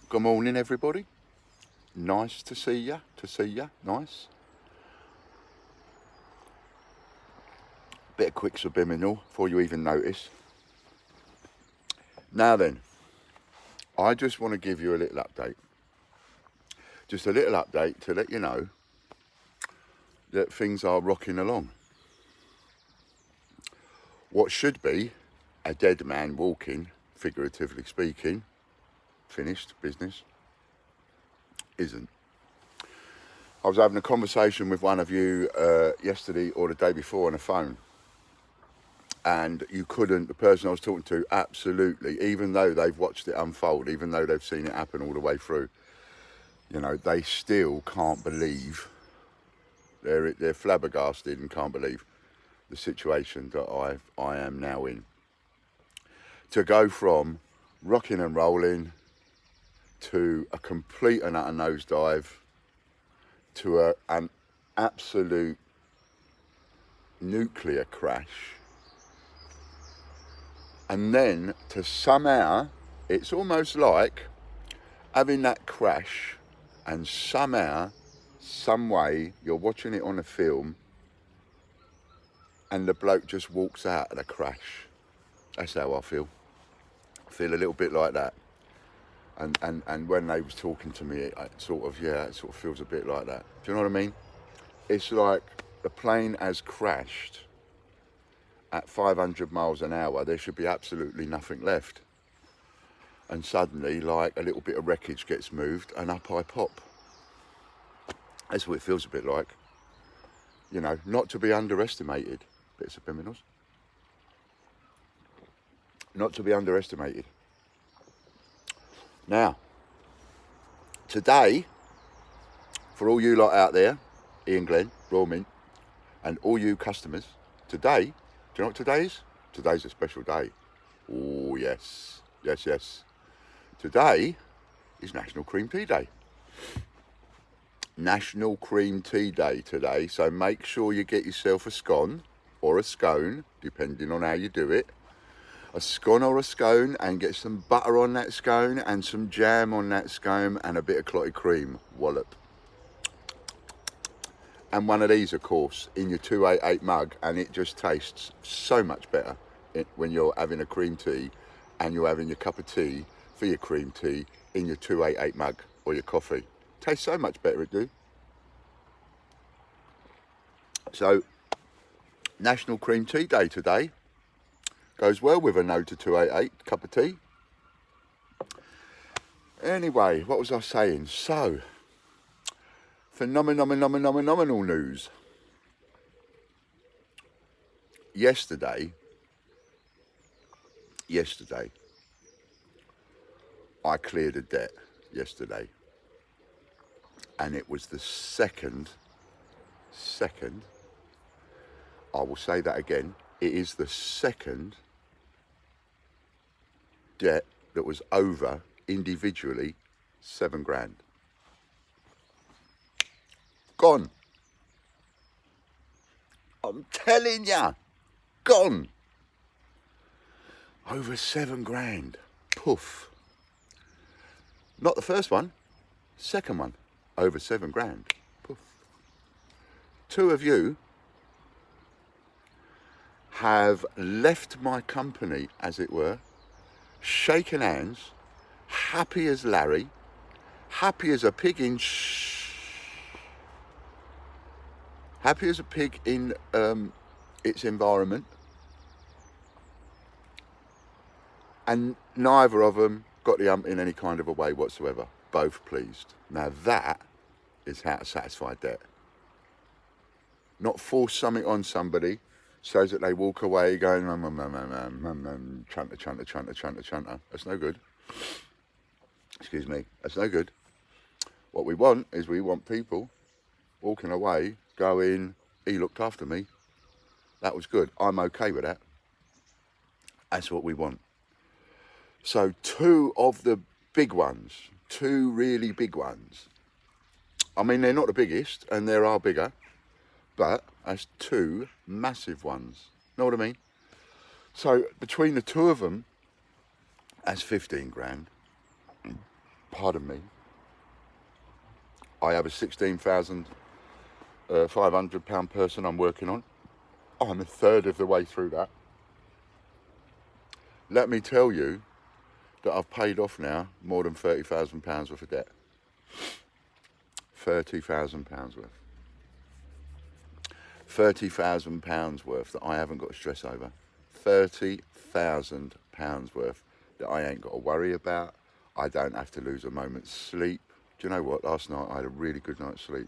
Good morning, everybody. Nice to see ya. Nice. Bit of quick subliminal before you even notice. Now then, I just want to give you a little update. Just a little update to let you know that things are rocking along. What should be a dead man walking, figuratively speaking, finished business, isn't. I was having a conversation with one of you yesterday or the day before on the phone, and the person I was talking to, absolutely, even though they've watched it unfold, even though they've seen it happen all the way through, they still can't believe, they're flabbergasted and can't believe the situation that I am now in. To go from rocking and rolling to a complete and utter nosedive to an absolute nuclear crash, and then to somehow, it's almost like having that crash and somehow, some way, you're watching it on a film and the bloke just walks out of the crash. That's how I feel. I feel a little bit like that. And when they was talking to me, it sort of feels a bit like that. Do you know what I mean? It's like the plane has crashed at 500 miles an hour. There should be absolutely nothing left. And suddenly, like, a little bit of wreckage gets moved and up I pop. That's what it feels a bit like. Not to be underestimated. Bits of subliminals. Not to be underestimated. Now, today, for all you lot out there, Ian Glenn, Royal Mint, and all you customers, today, do you know what today is? Today's a special day. Oh, yes. Yes. Today is National Cream Tea Day. National Cream Tea Day today, so make sure you get yourself a scone or a scone, depending on how you do it. A scone or a scone, and get some butter on that scone and some jam on that scone and a bit of clotted cream, wallop. And one of these, of course, in your 288 mug, and it just tastes so much better when you're having a cream tea and you're having your cup of tea for your cream tea in your 288 mug or your coffee. Tastes so much better, it do. So, National Cream Tea Day today. Goes well with a no to 288 cup of tea. Anyway, what was I saying? So, phenomenal news. Yesterday, I cleared a debt yesterday. And it was the second, I will say that again, it is the second debt that was over individually £7,000. Gone. I'm telling ya, gone. Over £7,000. Poof. Not the first one, second one. Over £7,000. Poof. Two of you have left my company, as it were, shaken hands, happy as Larry, happy as a pig in its environment, and neither of them got the hump in any kind of a way whatsoever. Both pleased. Now that is how to satisfy debt. Not force something on somebody so that they walk away going, chunter. That's no good. Excuse me. That's no good. What we want is people walking away going, he looked after me. That was good. I'm okay with that. That's what we want. So two of the big ones, two really big ones. I mean, they're not the biggest, and there are bigger, but that's two massive ones. Know what I mean? So between the two of them, that's £15,000. pardon me, I have a £16,500 person I'm working on. I'm a third of the way through that. Let me tell you that I've paid off now more than £30,000 worth of debt. £30,000 worth. £30,000 worth that I haven't got to stress over. £30,000 worth that I ain't got to worry about. I don't have to lose a moment's sleep. Do you know what? Last night I had a really good night's sleep.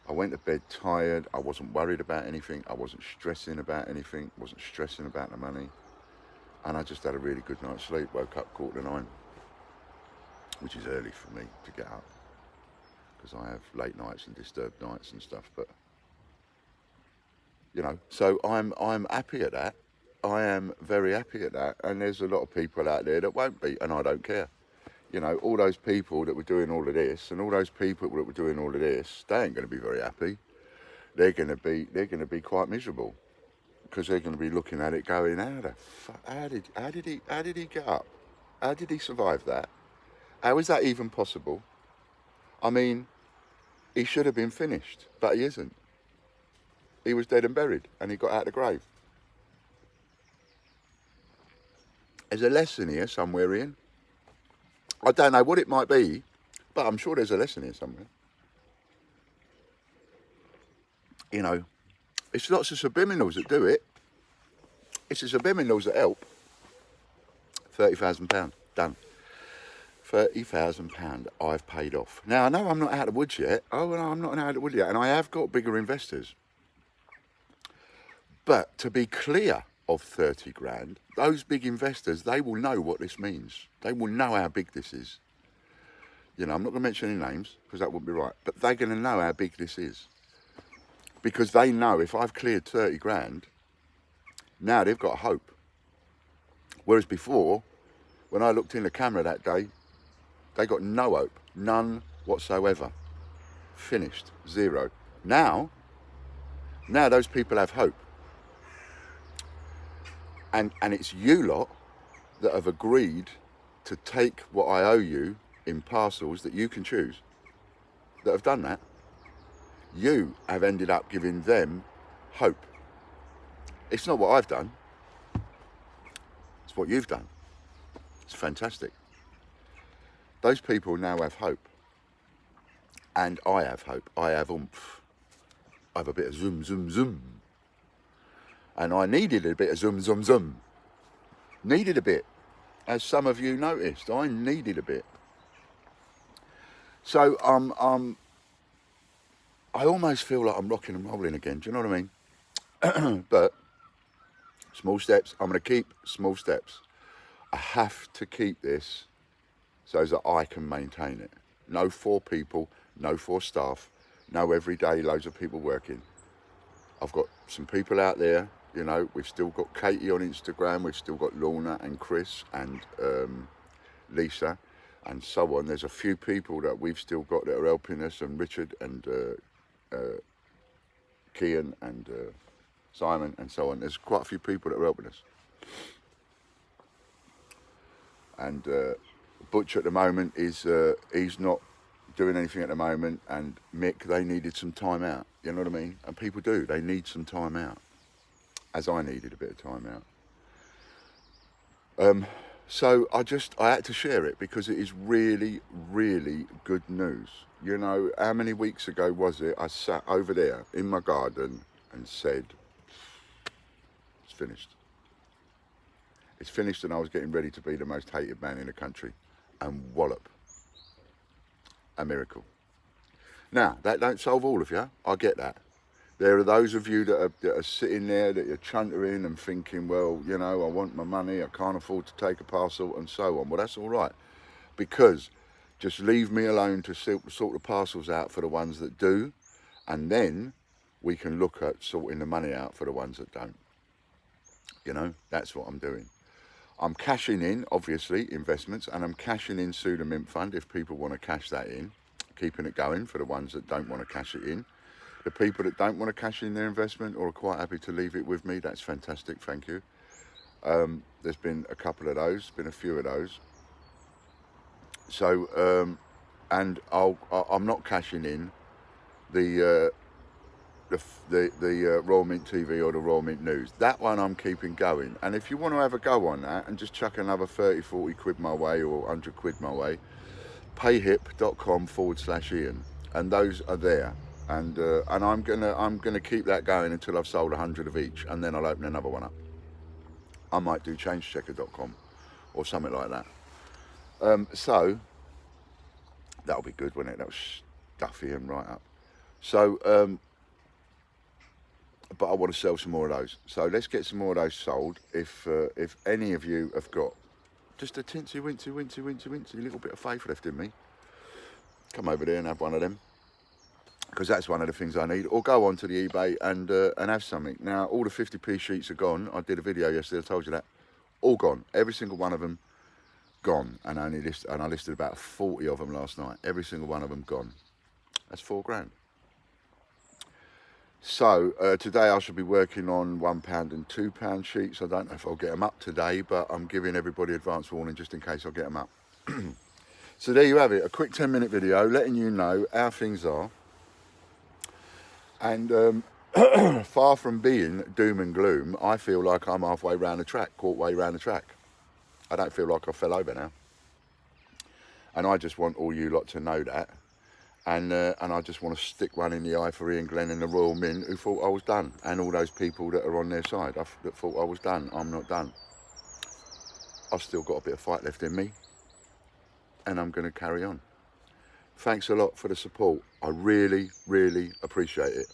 I went to bed tired. I wasn't worried about anything. I wasn't stressing about anything. Wasn't stressing about the money. And I just had a really good night's sleep. Woke up 9:15, which is early for me to get up, because I have late nights and disturbed nights and stuff. But you know, so I'm happy at that. I am very happy at that. And there's a lot of people out there that won't be, and I don't care. You know, all those people that were doing all of this, and all those people that were doing all of this, they ain't going to be very happy. They're going to be quite miserable, because they're going to be looking at it going, how the fuck, how did he get up? How did he survive that? How is that even possible? I mean, he should have been finished, but he isn't. He was dead and buried, and he got out of the grave. There's a lesson here somewhere, Ian. I don't know what it might be, but I'm sure there's a lesson here somewhere. You know, it's lots of subliminals that do it. It's the subliminals that help. £30,000, done. £30,000 I've paid off. Now, I know I'm not out of the woods yet. Oh, no, I'm not out of the woods yet. And I have got bigger investors. But to be clear of 30 grand, those big investors, they will know what this means. They will know how big this is. You know, I'm not going to mention any names, because that wouldn't be right. But they're going to know how big this is. Because they know if I've cleared 30 grand, now they've got hope. Whereas before, when I looked in the camera that day, they got no hope, none whatsoever. Finished, zero. Now those people have hope. And it's you lot that have agreed to take what I owe you in parcels that you can choose, that have done that. You have ended up giving them hope. It's not what I've done. It's what you've done. It's fantastic. Those people now have hope. And I have hope. I have oomph. I have a bit of zoom, zoom, zoom. And I needed a bit of zoom, zoom, zoom. Needed a bit. As some of you noticed, I needed a bit. So I almost feel like I'm rocking and rolling again. Do you know what I mean? But small steps. I'm going to keep small steps. I have to keep this so that I can maintain it. No 4 people, no 4 staff, no every day loads of people working. I've got some people out there. You know, we've still got Katie on Instagram. We've still got Lorna and Chris and Lisa and so on. There's a few people that we've still got that are helping us, and Richard and Kian and Simon and so on. There's quite a few people that are helping us. And Butch at the moment is, he's not doing anything at the moment, and Mick, they needed some time out. You know what I mean? And people do. They need some time out. As I needed a bit of time out. So I had to share it because it is really, really good news. You know, how many weeks ago was it? I sat over there in my garden and said, it's finished. It's finished, and I was getting ready to be the most hated man in the country. And wallop. A miracle. Now, that don't solve all of you. I get that. There are those of you that are sitting there, that you're chuntering and thinking, well, you know, I want my money, I can't afford to take a parcel and so on. Well, that's all right, because just leave me alone to sort the parcels out for the ones that do, and then we can look at sorting the money out for the ones that don't. You know, that's what I'm doing. I'm cashing in, obviously, investments, and I'm cashing in Suda Mint Fund if people want to cash that in, keeping it going for the ones that don't want to cash it in. The people that don't want to cash in their investment or are quite happy to leave it with me, that's fantastic, thank you. There's been a couple of those, been a few of those. So and I'm not cashing in the Royal Mint TV or the Royal Mint News. That one I'm keeping going. And if you want to have a go on that and just chuck another 30, 40 quid my way or 100 quid my way, payhip.com/Ian, and those are there. And I'm gonna keep that going until I've sold 100 of each, and then I'll open another one up. I might do changechecker.com or something like that. So that'll be good, won't it? That'll stuff Ian right up. So but I want to sell some more of those. So let's get some more of those sold. If any of you have got just a tinsy wincy little bit of faith left in me, come over there and have one of them, because that's one of the things I need. Or go on to the eBay and have something. Now all the 50p sheets are gone. I did a video yesterday, I told you that. All gone. Every single one of them gone. And I listed about 40 of them last night. Every single one of them gone. That's £4 grand. So today I shall be working on £1 and £2 sheets. I don't know if I'll get them up today, but I'm giving everybody advance warning just in case I'll get them up. So there you have it, a quick 10-minute video letting you know how things are. And far from being doom and gloom, I feel like I'm halfway round the track, quarter way round the track. I don't feel like I fell over now. And I just want all you lot to know that. And I just want to stick one in the eye for Ian Glenn and the Royal Mint, who thought I was done, and all those people that are on their side that thought I was done. I'm not done. I've still got a bit of fight left in me, and I'm going to carry on. Thanks a lot for the support. I really, really appreciate it.